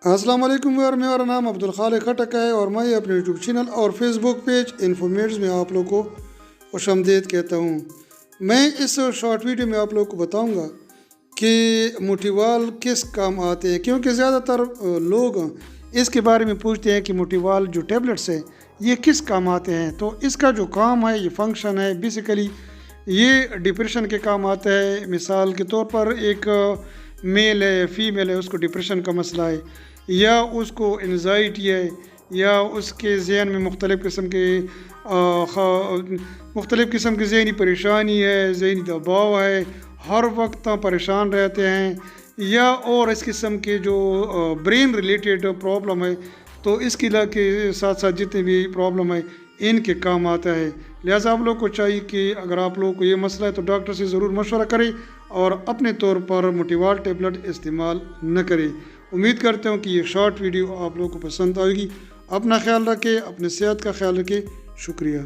السلام علیکم یار، میرا نام عبدالخالق خٹک ہے اور میں اپنے یوٹیوب چینل اور فیس بک پیج انفارمیٹس میں آپ لوگوں کو خوش آمدید کہتا ہوں۔ میں اس شارٹ ویڈیو میں آپ لوگوں کو بتاؤں گا کہ موٹیوال کس کام آتے ہیں، کیونکہ زیادہ تر لوگ اس کے بارے میں پوچھتے ہیں کہ موٹیوال جو ٹیبلٹس ہے یہ کس کام آتے ہیں۔ تو اس کا جو کام ہے، یہ فنکشن ہے، بیسیکلی یہ ڈپریشن کے کام آتا ہے۔ مثال کے طور پر ایک میل ہے، فیمیل ہے، اس کو ڈپریشن کا مسئلہ ہے، یا اس کو انزائٹی ہے، یا اس کے ذہن میں مختلف قسم کی ذہنی پریشانی ہے، ذہنی دباؤ ہے، ہر وقت پریشان رہتے ہیں، یا اور اس قسم کے جو برین ریلیٹڈ پرابلم ہے، تو اس کے ساتھ ساتھ جتنے بھی پرابلم ہے ان کے کام آتا ہے۔ لہٰذا آپ لوگ کو چاہیے کہ اگر آپ لوگوں کو یہ مسئلہ ہے تو ڈاکٹر سے ضرور مشورہ کریں اور اپنے طور پر موٹیوال ٹیبلٹ استعمال نہ کریں۔ امید کرتا ہوں کہ یہ شارٹ ویڈیو آپ لوگوں کو پسند آئے گی۔ اپنا خیال رکھیں، اپنے صحت کا خیال رکھیں۔ شکریہ۔